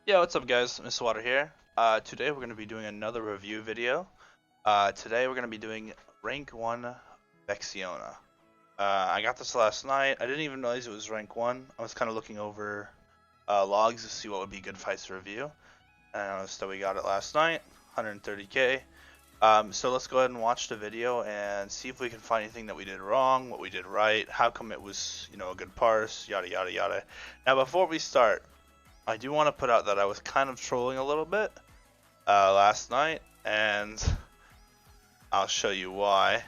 Yeah, what's up guys? Mistweaver here. Today we're going to be doing another review video. Today we're going to be doing rank 1 Vexiona. I got this last night. I didn't even realize it was rank 1. I was kind of looking over logs to see what would be good fights to review. And I noticed that we got it last night, 130k. So let's go ahead and watch the video and see if we can find anything that we did wrong, what we did right, how come it was, a good parse, yada yada yada. Now before we start, I do want to put out that I was kind of trolling a little bit last night, and I'll show you why.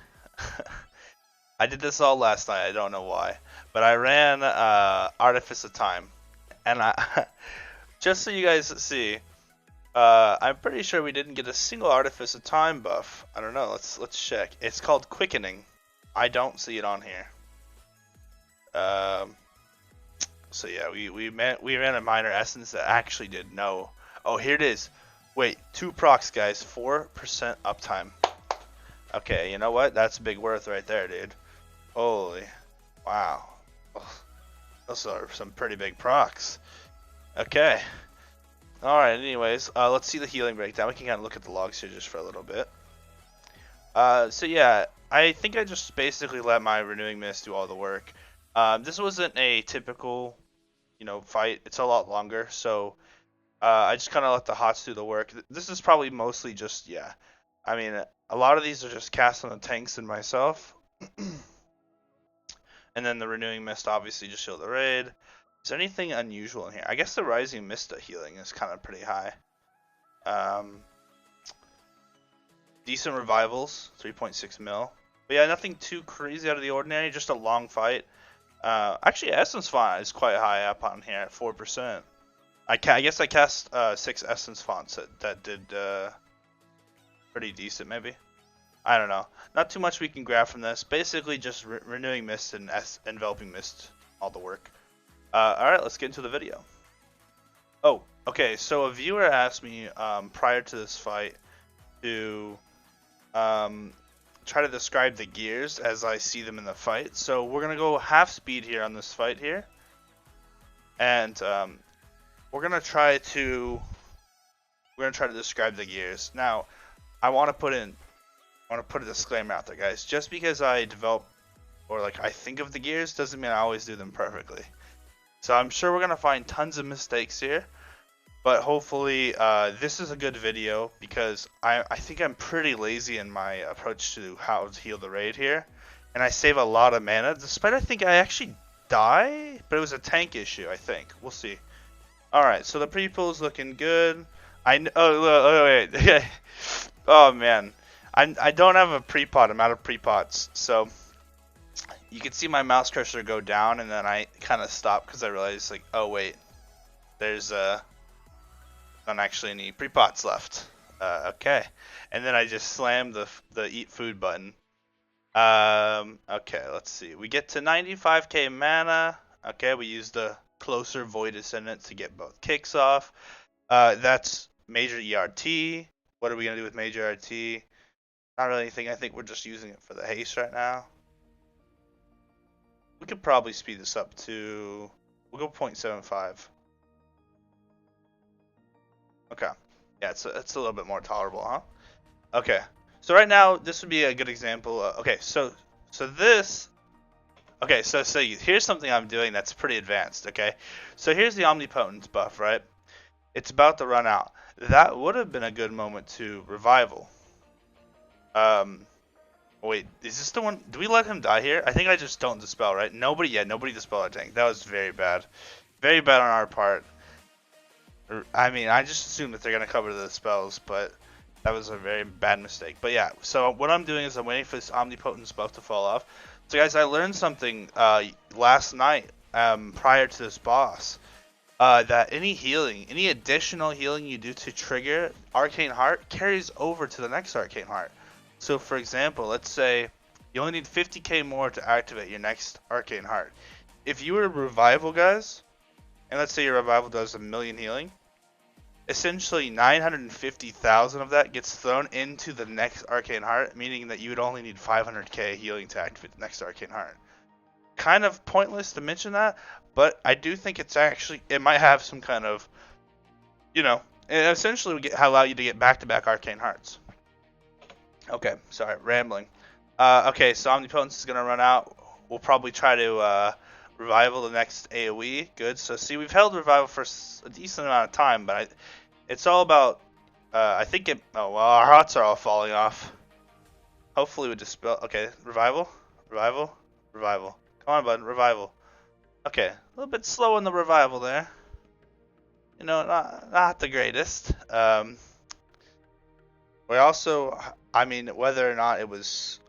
I did this all last night. I don't know why, but I ran Artifice of Time, and I just so you guys see, I'm pretty sure we didn't get a single Artifice of Time buff. I don't know. Let's check. It's called Quickening. I don't see it on here. Um, So yeah, we ran a minor essence that actually did no. Oh, here it is. Wait, 2 procs, guys, 4% uptime. Okay, you know what? That's big worth right there, dude. Holy, wow. Those are some pretty big procs. Okay. All right. Anyways, let's see the healing breakdown. We can kind of look at the logs here just for a little bit. So yeah, I think I just basically let my renewing mist do all the work. This wasn't a typical fight. It's a lot longer, so I just kind of let the hots do the work. This is probably mostly just, yeah. I mean, a lot of these are just cast on the tanks and myself. And then the renewing mist obviously just heal the raid. Is there anything unusual in here? I guess the rising mist healing is kind of pretty high. Um, decent revivals, 3.6 mil. But yeah, nothing too crazy out of the ordinary. Just a long fight. Actually, Essence Font is quite high up on here at 4%. I guess I cast 6 Essence Fonts that did pretty decent, maybe. I don't know. Not too much we can grab from this. Basically, just renewing mist and enveloping mist, all the work. All right, let's get into the video. Oh, okay. So a viewer asked me prior to this fight to try to describe the gears as I see them in the fight. So we're gonna go half speed here on this fight here, and we're gonna try to describe the gears. Now, I want to put a disclaimer out there, guys. Just because I develop or like I think of the gears doesn't mean I always do them perfectly. So I'm sure we're gonna find tons of mistakes here, but hopefully this is a good video because I think I'm pretty lazy in my approach to how to heal the raid here, and I save a lot of mana. Despite I think I actually die, but it was a tank issue. I think we'll see. All right, so the pre-pull's looking good. Oh wait. Oh man, I don't have a pre-pot. I'm out of pre-pots, so you can see my mouse cursor go down, and then I kind of stop because I realized like, oh wait, there's not actually any pre-pots left. Okay, and then I just slammed the eat food button. Okay, let's see. We get to 95k mana. Okay, we use the closer Void Ascendant to get both kicks off. That's major ERT. What are we gonna do with major ERT? Not really anything. I think we're just using it for the haste right now. We could probably speed this up to, we'll go 0.75. Okay. Yeah, it's a little bit more tolerable, huh? Okay. So right now, this would be a good example. Okay, so this. Okay, so here's something I'm doing that's pretty advanced. Okay, so here's the Omnipotence buff, right? It's about to run out. That would have been a good moment to revival. Wait, is this the one? Do we let him die here? I think I just don't dispel, right? Nobody dispelled our tank. That was very bad. Very bad on our part. I mean, I just assumed that they're going to cover the spells, but that was a very bad mistake. But yeah, so what I'm doing is I'm waiting for this Omnipotence buff to fall off. So guys, I learned something last night prior to this boss. That any additional healing you do to trigger Arcane Heart carries over to the next Arcane Heart. So for example, let's say you only need 50k more to activate your next Arcane Heart. If you were Revival, guys, and let's say your Revival does 1,000,000 healing, essentially 950,000 of that gets thrown into the next Arcane Heart, meaning that you would only need 500k healing to activate the next Arcane Heart. Kind of pointless to mention that, but I do think it's actually, it might have some kind of you know, it essentially would allow you to get back-to-back arcane hearts. Okay, sorry, rambling. Okay, so Omnipotence is gonna run out. We'll probably try to revival the next AoE. Good. So see, we've held revival for a decent amount of time, but it's all about. I think it. Oh well, our hearts are all falling off. Hopefully we dispel. Okay, revival, revival, revival. Come on, bud, revival. Okay, a little bit slow in the revival there. You know, not the greatest. We also, I mean, whether or not it was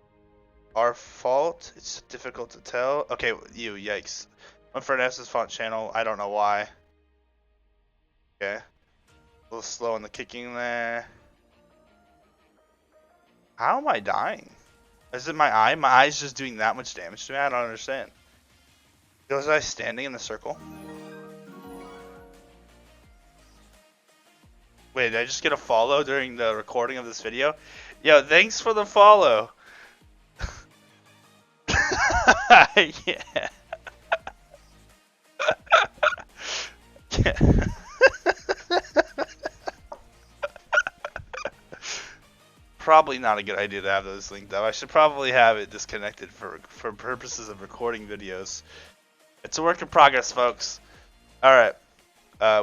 our fault, it's difficult to tell. Okay, yikes. Went for an Essence Font channel, I don't know why. Okay. A little slow on the kicking there. How am I dying? Is it my eye? My eye's just doing that much damage to me? I don't understand. Was I standing in the circle? Wait, did I just get a follow during the recording of this video? Yo, thanks for the follow. Yeah. Probably not a good idea to have those linked up. I should probably have it disconnected for purposes of recording videos. It's a work in progress, folks. Alright.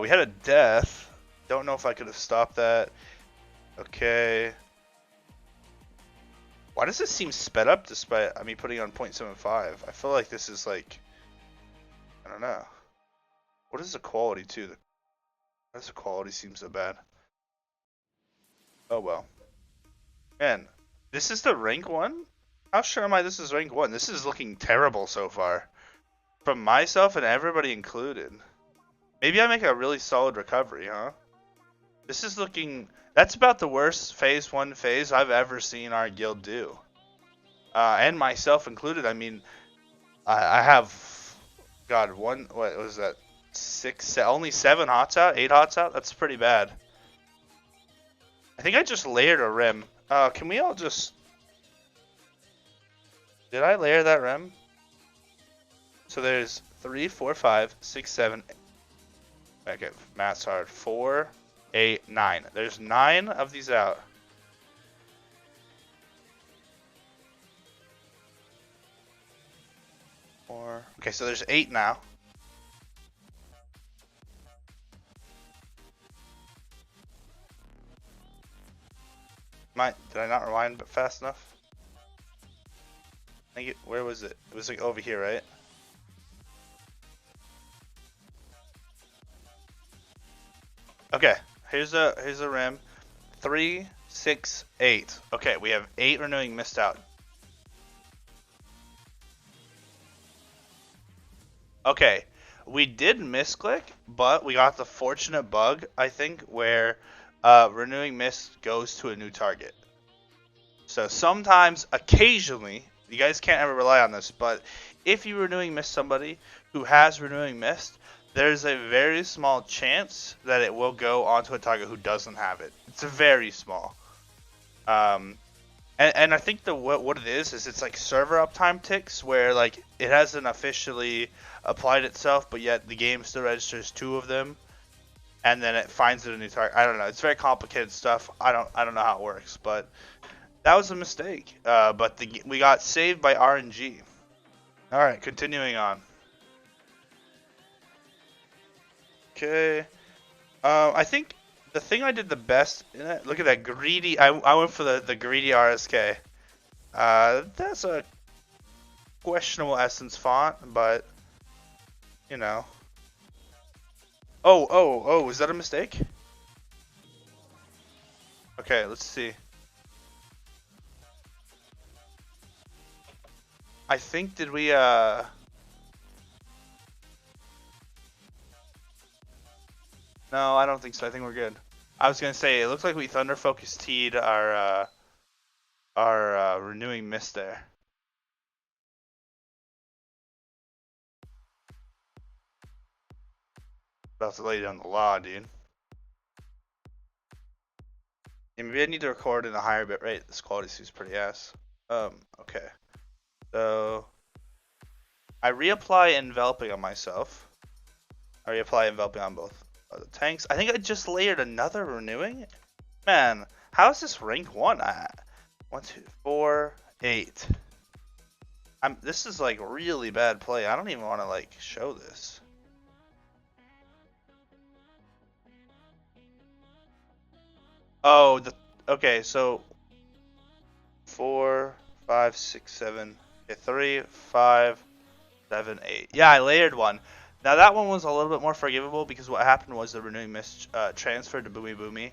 We had a death. Don't know if I could have stopped that. Okay. Why does this seem sped up despite me putting on 0.75? I feel like this is like... I don't know. What is the quality too? Why does the quality seem so bad? Oh well. Man, this is the rank 1? How sure am I this is rank 1? This is looking terrible so far. From myself and everybody included. Maybe I make a really solid recovery, huh? This is looking... That's about the worst phase 1 phase I've ever seen our guild do. And myself included. I mean, I have... God, what was that? Only 7 hots out? 8 hots out? That's pretty bad. I think I just layered a rim. Can we all just... Did I layer that rim? So there's 3, 4, 5, 6, 7... Okay, math's hard. 4, 8, 9. There's 9 of these out. Okay, so there's 8 now. Did I not rewind but fast enough? Where was it? It was like over here, right? Okay, here's a rim. 3, 6, 8. Okay, we have 8 renewing missed out. Okay, we did misclick, but we got the fortunate bug, I think, where renewing mist goes to a new target. So sometimes, occasionally, you guys can't ever rely on this, but if you renewing mist somebody who has renewing mist, there's a very small chance that it will go onto a target who doesn't have it. It's very small. And I think what it is it's like server uptime ticks where like it hasn't officially applied itself, but yet the game still registers 2 of them, and then it finds it a new target. I don't know. It's very complicated stuff. I don't know how it works, but that was a mistake. But we got saved by RNG. All right, continuing on. Okay. I think the thing I did the best in it, look at that greedy, I went for the greedy RSK. That's a questionable essence font, but, you know. Oh, is that a mistake? Okay, let's see. I think, did we, No, I don't think so. I think we're good. I was gonna say, it looks like we Thunder Focus T'd our renewing mist there. About to lay down the law, dude. Yeah, maybe I need to record in a higher bit rate. This quality seems pretty ass. Okay. So I reapply enveloping on myself. I reapply enveloping on both. the tanks. I think I just layered another renewing. Man, how is this rank 1 at? 1, 2, 4, 8. This is like really bad play. I don't even want to like show this. Oh, okay, so 4, 5, 6, 7, okay, 3, 5, 7, 8. Yeah, I layered one. Now that one was a little bit more forgivable because what happened was the renewing mist transferred to Boomy Boomy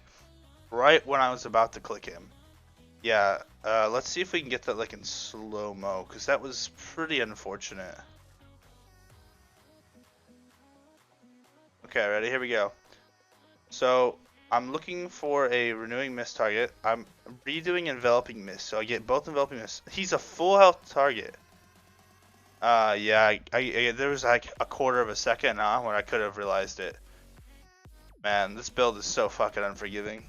right when I was about to click him. Yeah, let's see if we can get that like in slow-mo, because that was pretty unfortunate. Okay, ready? Here we go. So, I'm looking for a renewing mist target. I'm redoing enveloping mist, so I get both enveloping mist. He's a full health target. Yeah, there was like a quarter of a second where I could have realized it. Man, this build is so fucking unforgiving.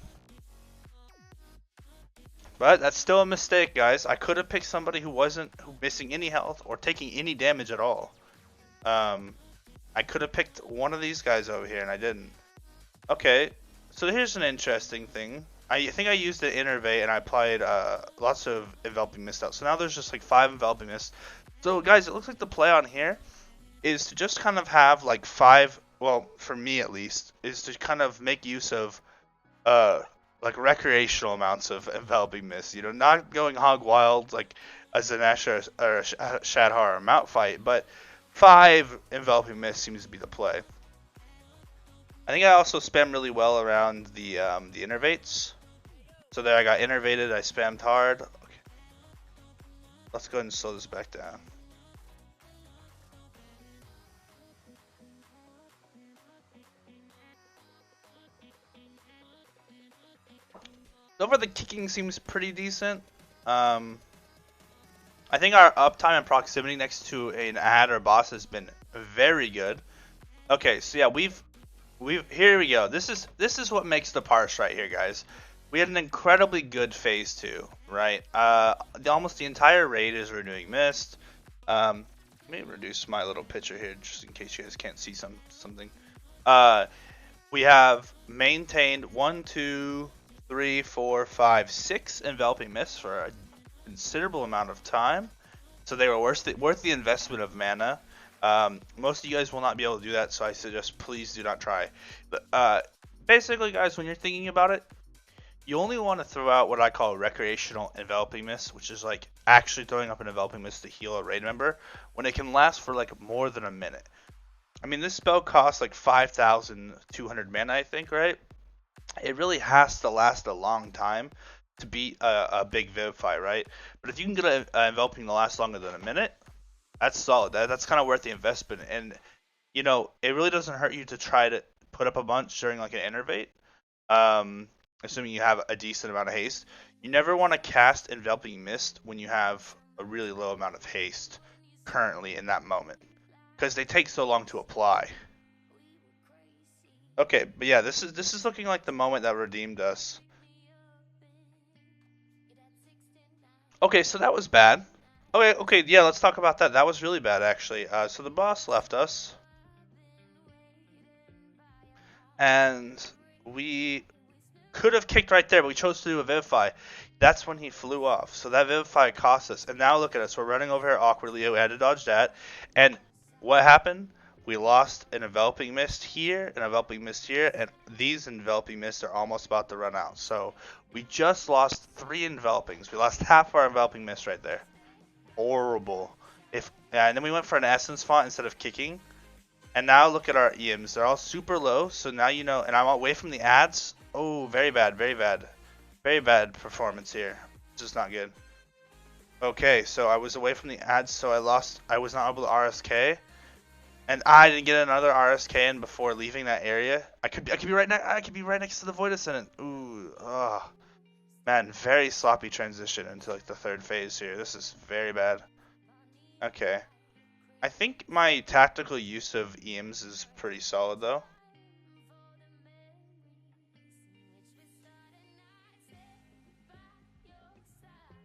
But that's still a mistake, guys. I could have picked somebody who wasn't missing any health or taking any damage at all. I could have picked one of these guys over here, and I didn't. Okay, so here's an interesting thing. I think I used the innervate, and I applied lots of enveloping mist out. So now there's just like 5 enveloping mist. So guys, it looks like the play on here is to just kind of have like 5. Well, for me at least, is to kind of make use of like recreational amounts of enveloping mist. You know, not going hog wild like a Zanesh or a Shadhar or Mount fight, but 5 enveloping mist seems to be the play. I think I also spam really well around the innervates. So there I got innervated, I spammed hard. Okay. Let's go ahead and slow this back down. So far the kicking seems pretty decent. I think our uptime and proximity next to an ad or boss has been very good. Okay, so yeah, we've here we go. This is what makes the parse right here, guys. We had an incredibly good phase 2, right? Almost the entire raid is renewing mist. Let me reduce my little picture here just in case you guys can't see something. We have maintained 1, 2, 3, 4, 5, 6 enveloping mists for a considerable amount of time. So they were worth the investment of mana. Most of you guys will not be able to do that, so I suggest please do not try. But basically, guys, when you're thinking about it, you only want to throw out what I call recreational enveloping mist, which is like actually throwing up an enveloping mist to heal a raid member when it can last for like more than a minute. I mean, this spell costs like 5,200 mana, I think, right? It really has to last a long time to beat a big Vivify, right? But if you can get an enveloping to last longer than a minute, that's solid. That's kind of worth the investment. And, you know, it really doesn't hurt you to try to put up a bunch during like an innervate. Assuming you have a decent amount of haste. You never want to cast enveloping mist when you have a really low amount of haste currently in that moment, because they take so long to apply. Okay, but yeah, this is looking like the moment that redeemed us. Okay, so that was bad. Okay, yeah, let's talk about that. That was really bad, actually. So the boss left us, and we could have kicked right there, but we chose to do a Vivify. That's when he flew off. So that Vivify cost us. And now look at us. We're running over here awkwardly. We had to dodge that. And what happened? We lost an enveloping mist here, an enveloping mist here, and these enveloping mists are almost about to run out. So we just lost 3 envelopings. We lost half our enveloping mist right there. Horrible. And then we went for an essence font instead of kicking. And now look at our EMs. They're all super low. So now you know, and I'm away from the ads. Oh, very bad, very bad. Very bad performance here. Just not good. Okay, so I was away from the ads, so I was not able to RSK. And I didn't get another RSK in before leaving that area. I could be right next to the Void Ascendant. Ooh, oh. Man, very sloppy transition into like the 3rd phase here. This is very bad. Okay. I think my tactical use of EMs is pretty solid though.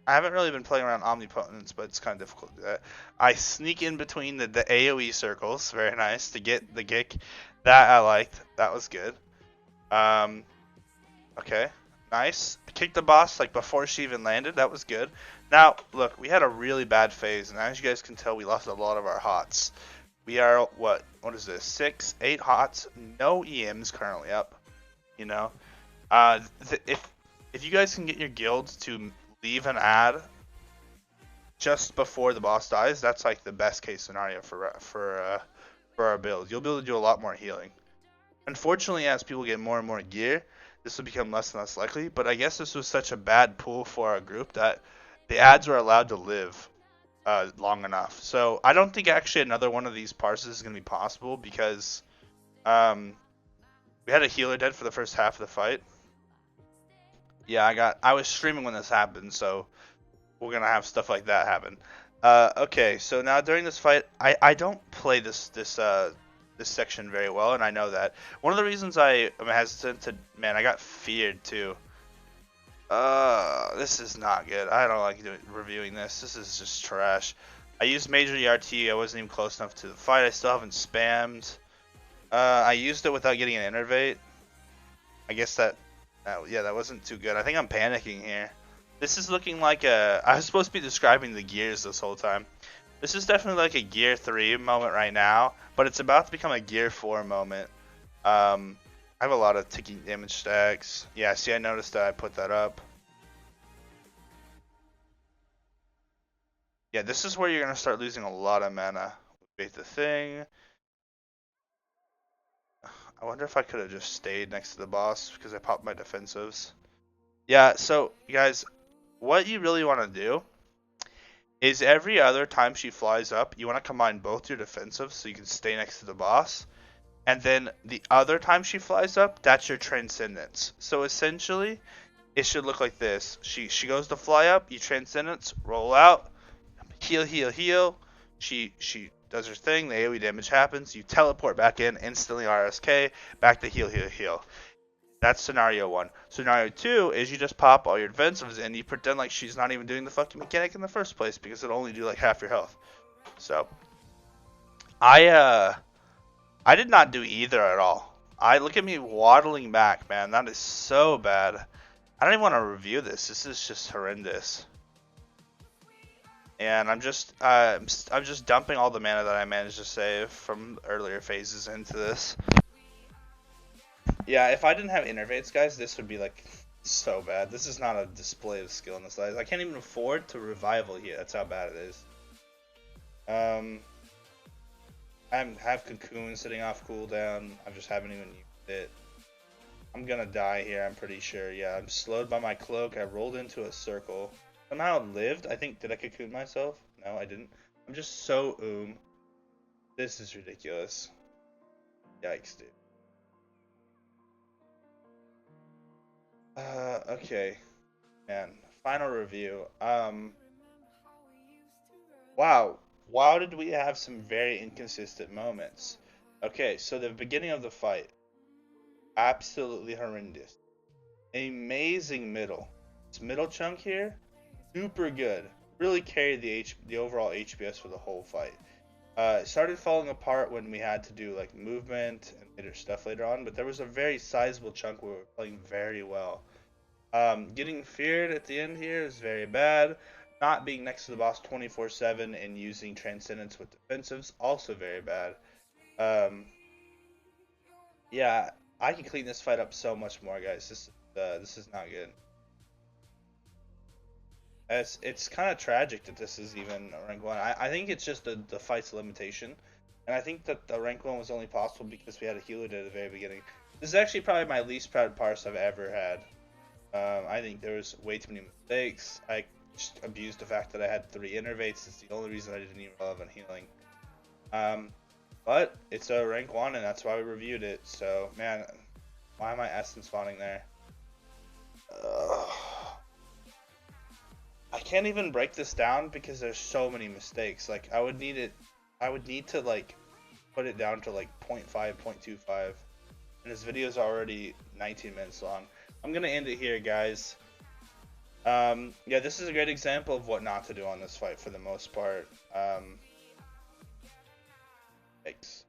I haven't really been playing around omnipotence, but it's kind of difficult to do that. I sneak in between the AoE circles, very nice, to get the kick. That I liked. That was good. Okay, nice. I kicked the boss like before she even landed. That was good. Now, look, we had a really bad phase, and as you guys can tell, we lost a lot of our hots. We are, what is this, 6, 8 hots, no EMs currently up, you know? If you guys can get your guilds to leave an ad just before the boss dies, that's like the best case scenario for our build. You'll be able to do a lot more healing. Unfortunately, as people get more and more gear, this will become less and less likely, but I guess this was such a bad pool for our group that the ads were allowed to live long enough. So I don't think actually another one of these parses is going to be possible because we had a healer dead for the first half of the fight. Yeah, I was streaming when this happened, so we're going to have stuff like that happen. Okay, so now during this fight, I don't play this section very well, and I know that. One of the reasons I am hesitant to, man, I got feared too. This is not good. I don't like reviewing this. This is just trash. I used major ERT. I wasn't even close enough to the fight. I still haven't spammed. I used it without getting an innervate. I guess yeah, that wasn't too good. I think I'm panicking here. This is looking like I was supposed to be describing the gears this whole time. This is definitely like a gear 3 moment right now, but it's about to become a gear 4 moment. I have a lot of ticking damage stacks. Yeah, see, I noticed that I put that up. Yeah, this is where you're going to start losing a lot of mana. Wait, the thing. I wonder if I could have just stayed next to the boss because I popped my defensives. Yeah, so, guys, what you really want to do is every other time she flies up, you want to combine both your defensives so you can stay next to the boss. And then the other time she flies up, that's your transcendence. So essentially, it should look like this. She goes to fly up, you transcendence, roll out, heal, heal, heal. She does her thing, the AoE damage happens, you teleport back in, instantly RSK, back to heal, heal, heal. That's scenario 1. Scenario 2 is you just pop all your defensives and you pretend like she's not even doing the fucking mechanic in the first place because it'll only do like half your health. So, I did not do either at all. Look at me waddling back, man. That is so bad. I don't even want to review this. This is just horrendous. And I'm just dumping all the mana that I managed to save from earlier phases into this. Yeah, if I didn't have innervates, guys, this would be like so bad. This is not a display of skill in the slides. I can't even afford to revival here. That's how bad it is. I have Cocoon sitting off cooldown. I just haven't even used it. I'm gonna die here, I'm pretty sure. Yeah, I'm slowed by my cloak. I rolled into a circle. Somehow lived. I think, did I Cocoon myself? No, I didn't. I'm just so This is ridiculous. Yikes, dude. Okay. Man, final review. Wow. Wow, did we have some very inconsistent moments. Okay, so the beginning of the fight. Absolutely horrendous. Amazing middle. This middle chunk here, super good. Really carried the overall HPS for the whole fight. It started falling apart when we had to do like movement and later stuff later on, but there was a very sizable chunk where we were playing very well. Getting feared at the end here is very bad. Not being next to the boss 24/7 and using transcendence with defensives, also very bad. Yeah, I can clean this fight up so much more, guys. This is not good. It's kind of tragic that this is even a rank 1. I think it's just the fight's limitation. And I think that the rank 1 was only possible because we had a healer at the very beginning. This is actually probably my least proud parse I've ever had. I think there was way too many mistakes. I just abused the fact that I had 3 innervates. It's the only reason I didn't even relevant healing. But it's a rank 1 and that's why we reviewed it. So, man, why am I essence spawning there? I can't even break this down because there's so many mistakes. Like I would need to like put it down to like 0.5, 0.25. And this video is already 19 minutes long. I'm gonna end it here, guys. Yeah, this is a great example of what not to do on this fight for the most part. Yikes.